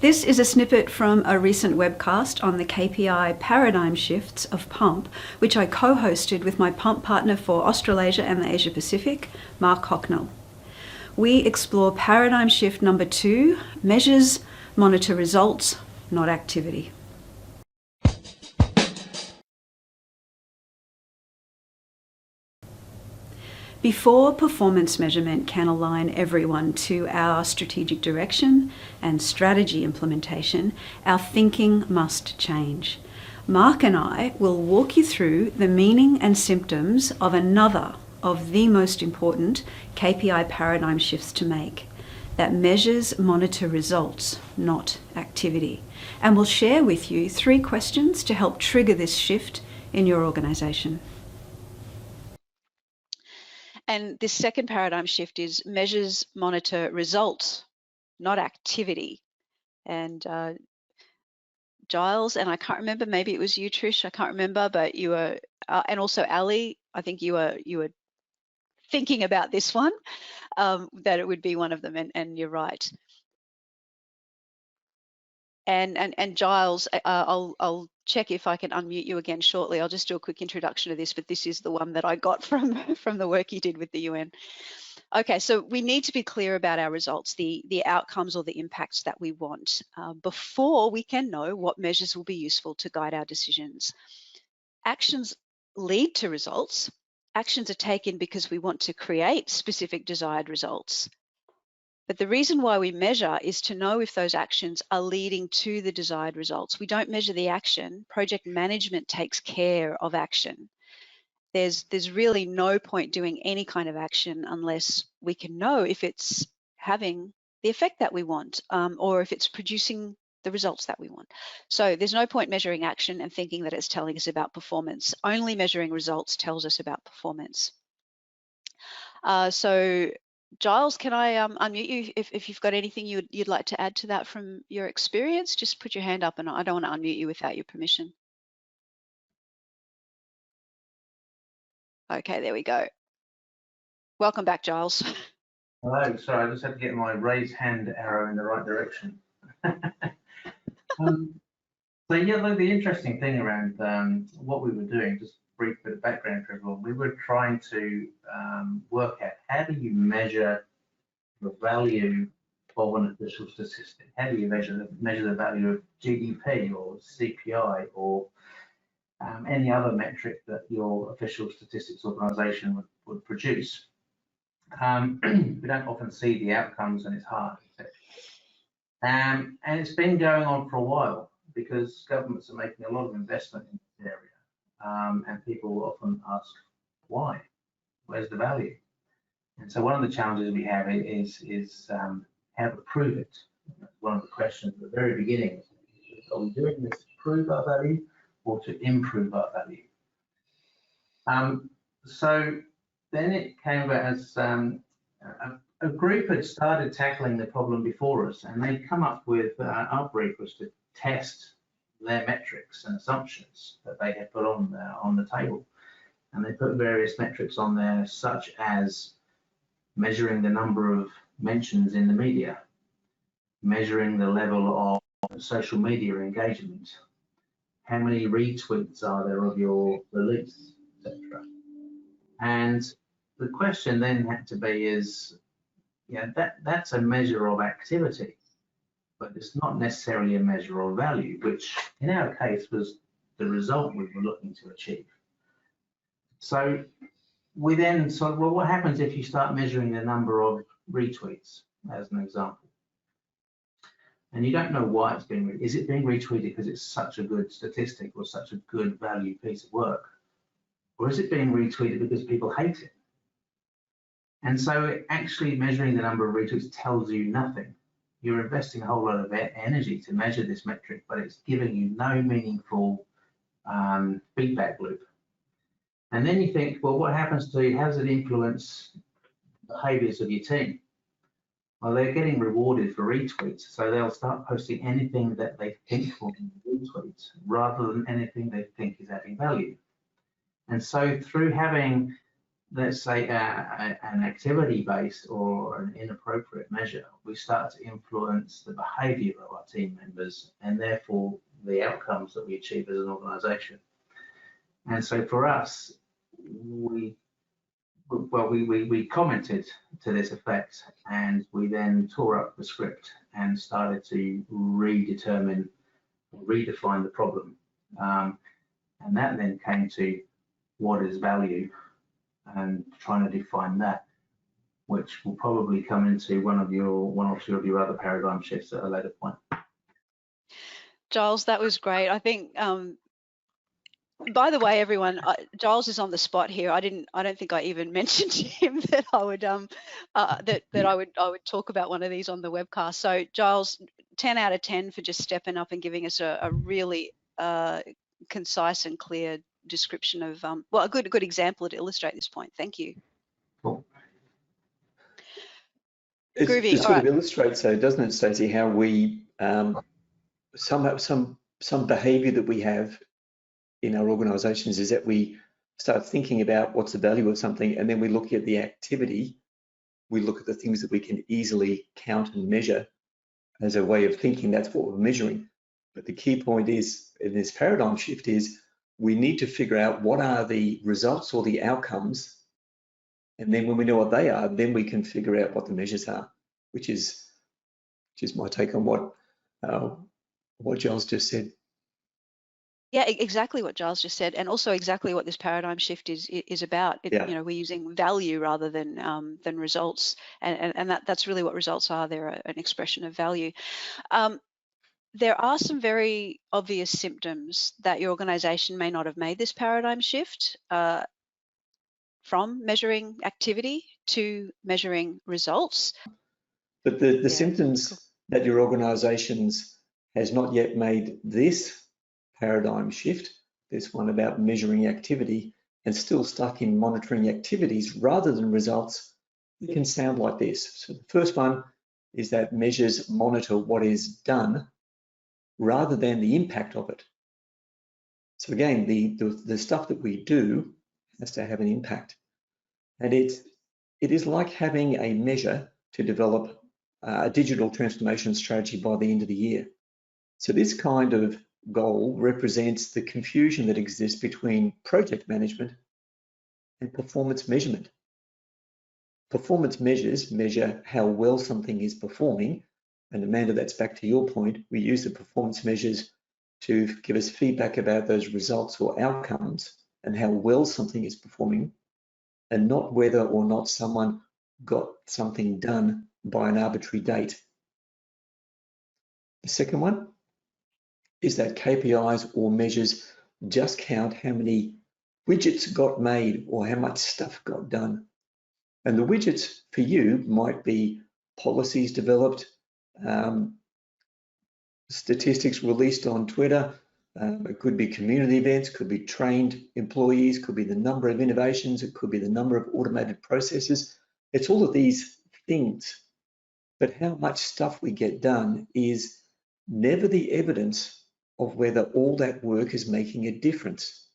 This is a snippet from a recent webcast on the KPI paradigm shifts of PuMP, which I co-hosted with my PuMP partner for Australasia and the Asia Pacific, Mark Hocknell. We explore paradigm shift number 2, measures, monitor results, not activity. Before performance measurement can align everyone to our strategic direction and strategy implementation, our thinking must change. Mark and I will walk you through the meaning and symptoms of another of the most important KPI paradigm shifts to make, that measures, monitor results, not activity. And we'll share with you 3 questions to help trigger this shift in your organisation. And this second paradigm shift is measures, monitor, results, not activity. And Giles, and I can't remember, maybe it was you, Trish, I can't remember, but you were, and also Ali, I think you were thinking about this one, that it would be one of them, and you're right. And Giles, I'll check if I can unmute you again shortly. I'll just do a quick introduction of this, but this is the one that I got from the work you did with the UN. Okay, so we need to be clear about our results, the outcomes or the impacts that we want, before we can know what measures will be useful to guide our decisions. Actions lead to results. Actions are taken because we want to create specific desired results. But the reason why we measure is to know if those actions are leading to the desired results. We don't measure the action. Project management takes care of action. There's really no point doing any kind of action unless we can know if it's having the effect that we want, or if it's producing the results that we want. So there's no point measuring action and thinking that it's telling us about performance. Only measuring results tells us about performance. So Giles, can I unmute you if you've got anything you'd like to add to that from your experience? Just put your hand up, and I don't want to unmute you without your permission. Okay, there we go. Welcome back, Giles. Hello, sorry, I just had to get my raised hand arrow in the right direction. So yeah, look, the interesting thing around what we were doing, just a brief bit of background for everyone, we were trying to work out how do you measure the value of an official statistic? How do you measure the value of GDP or CPI or any other metric that your official statistics organisation would produce? We don't often see the outcomes, and it's hard. And it's been going on for a while because governments are making a lot of investment in this area, and people often ask why. Where's the value? And so one of the challenges we have is how to prove it. That's one of the questions at the very beginning. Are we doing this to prove our value or to improve our value? So then it came about as a group had started tackling the problem before us, and they'd come up with our brief was to test their metrics and assumptions that they had put on the table. And they put various metrics on there, such as measuring the number of mentions in the media, measuring the level of social media engagement, how many retweets are there of your release, etc. And the question then had to be is, that's a measure of activity, but it's not necessarily a measure of value, which in our case was the result we were looking to achieve. So we then said, well, what happens if you start measuring the number of retweets, as an example? And you don't know why it's being, is it being retweeted because it's such a good statistic or such a good value piece of work? Or is it being retweeted because people hate it? And so actually measuring the number of retweets tells you nothing. You're investing a whole lot of energy to measure this metric, but it's giving you no meaningful feedback loop. And then you think, well, what happens to you? How does it influence behaviors of your team? Well, they're getting rewarded for retweets, so they'll start posting anything that they think will be retweets rather than anything they think is adding value. And so through having let's say an activity-based or an inappropriate measure, we start to influence the behaviour of our team members and therefore the outcomes that we achieve as an organisation. And so for us, we commented to this effect, and we then tore up the script and started to redefine the problem. And that then came to what is value and trying to define that, which will probably come into one or two of your other paradigm shifts at a later point. Giles, that was great. I think, by the way, everyone, Giles is on the spot here. I don't think I even mentioned to him that I would I would talk about one of these on the webcast. So Giles, 10 out of 10 for just stepping up and giving us a really concise and clear description of well, a good example to illustrate this point. Thank you. Cool. It sort of illustrates, though, doesn't it, Stacey, how we some behaviour that we have in our organisations is that we start thinking about what's the value of something, and then we look at the activity. We look at the things that we can easily count and measure as a way of thinking. That's what we're measuring. But the key point is, in this paradigm shift, is we need to figure out what are the results or the outcomes, and then when we know what they are, then we can figure out what the measures are, which is my take on what Giles just said. Yeah, exactly what Giles just said, and also exactly what this paradigm shift is about. You know, we're using value rather than results, and that's really what results are. They're an expression of value. There are some very obvious symptoms that your organisation may not have made this paradigm shift from measuring activity to measuring results. But the symptoms that your organisations has not yet made this paradigm shift, this one about measuring activity, and still stuck in monitoring activities rather than results, it can sound like this. So the first one is that measures monitor what is done rather than the impact of it. So again, the stuff that we do has to have an impact. And it is like having a measure to develop a digital transformation strategy by the end of the year. So this kind of goal represents the confusion that exists between project management and performance measurement. Performance measures measure how well something is performing, and Amanda, that's back to your point. We use the performance measures to give us feedback about those results or outcomes and how well something is performing, and not whether or not someone got something done by an arbitrary date. The second one is that KPIs or measures just count how many widgets got made or how much stuff got done. And the widgets for you might be policies developed, statistics released on Twitter, it could be community events, could be trained employees, could be the number of innovations, it could be the number of automated processes. It's all of these things. But how much stuff we get done is never the evidence of whether all that work is making a difference,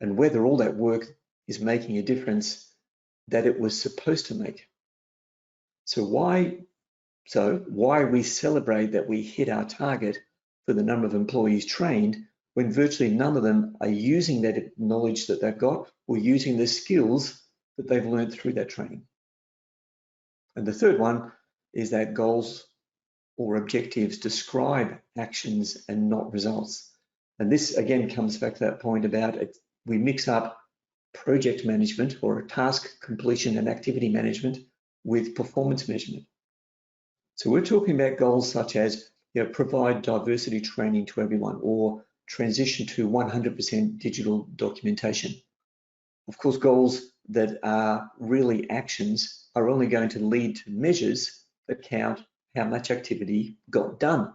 and whether all that work is making a difference that it was supposed to make. So why we celebrate that we hit our target for the number of employees trained when virtually none of them are using that knowledge that they've got or using the skills that they've learned through that training. And the third one is that goals or objectives describe actions and not results. And this again comes back to that point about it. We mix up project management or task completion and activity management with performance measurement. So we're talking about goals such as, provide diversity training to everyone, or transition to 100% digital documentation. Of course, goals that are really actions are only going to lead to measures that count how much activity got done.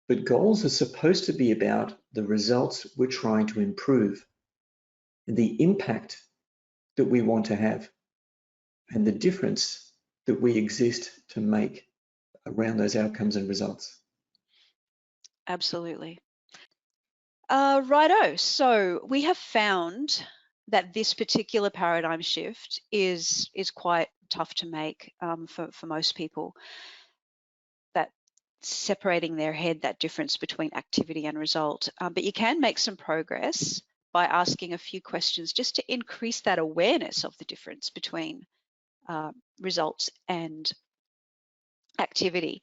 But goals are supposed to be about the results we're trying to improve, and the impact that we want to have, and the difference that we exist to make around those outcomes and results. Absolutely. Righto, so we have found that this particular paradigm shift is quite tough to make for most people. That separating their head, that difference between activity and result. But you can make some progress by asking a few questions just to increase that awareness of the difference between results and activity.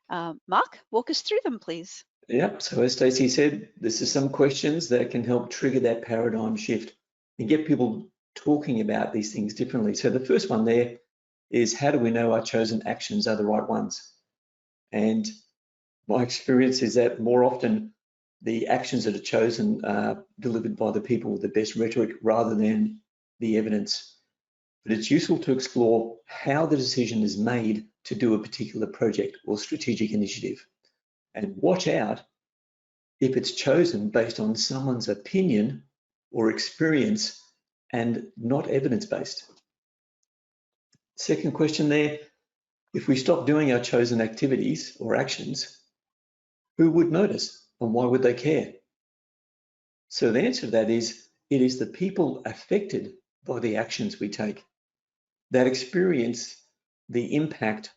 Mark, walk us through them, please. Yep, so as Stacey said, this is some questions that can help trigger that paradigm shift and get people talking about these things differently. So the first one there is, how do we know our chosen actions are the right ones? And my experience is that more often the actions that are chosen are delivered by the people with the best rhetoric rather than the evidence. But it's useful to explore how the decision is made to do a particular project or strategic initiative. And watch out if it's chosen based on someone's opinion or experience and not evidence-based. Second question there, if we stop doing our chosen activities or actions, who would notice and why would they care? So the answer to that is, it is the people affected by the actions we take that experience the impact,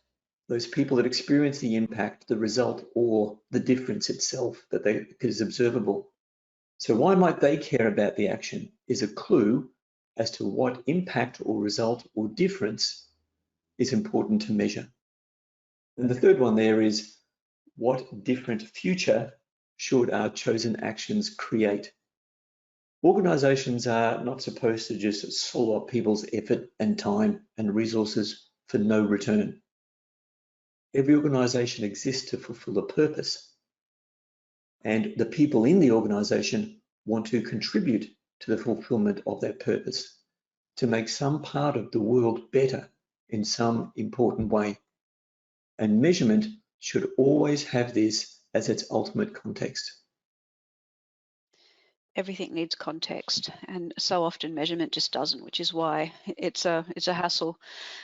those people that experience the impact, the result, or the difference itself that is observable. So why might they care about the action is a clue as to what impact or result or difference is important to measure. And the third one there is, what different future should our chosen actions create? Organizations are not supposed to just swallow up people's effort and time and resources for no return. Every organization exists to fulfill a purpose, and the people in the organization want to contribute to the fulfillment of that purpose, to make some part of the world better in some important way. And measurement should always have this as its ultimate context. Everything needs context, and so often measurement just doesn't, which is why it's a hassle.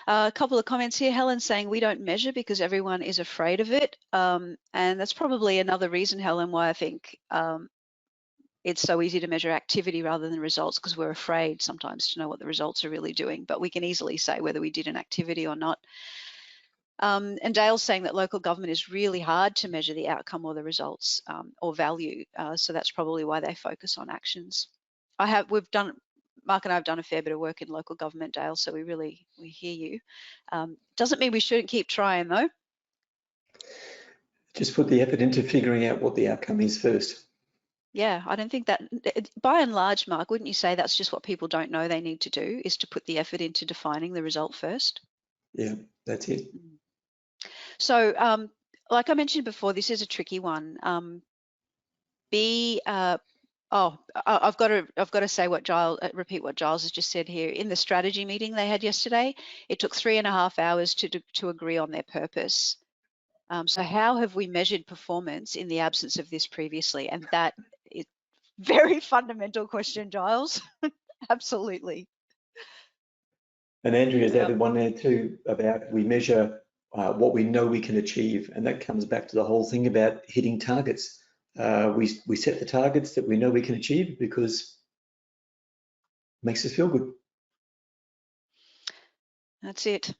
A couple of comments here. Helen saying we don't measure because everyone is afraid of it, and that's probably another reason, Helen, why I think it's so easy to measure activity rather than results, because we're afraid sometimes to know what the results are really doing, but we can easily say whether we did an activity or not. And Dale's saying that local government is really hard to measure the outcome or the results or value. So that's probably why they focus on actions. Mark and I have done a fair bit of work in local government, Dale, so we hear you. Doesn't mean we shouldn't keep trying though. Just put the effort into figuring out what the outcome is first. Yeah, I don't think that, by and large, Mark, wouldn't you say that's just what people don't know they need to do, is to put the effort into defining the result first? Yeah, that's it. So, like I mentioned before, this is a tricky one. I've got to say repeat what Giles has just said here. In the strategy meeting they had yesterday, it took 3.5 hours to agree on their purpose. So how have we measured performance in the absence of this previously? And that is a very fundamental question, Giles. Absolutely. And Andrea's added one there too about we measure what we know we can achieve, and that comes back to the whole thing about hitting targets. We set the targets that we know we can achieve because it makes us feel good. That's it.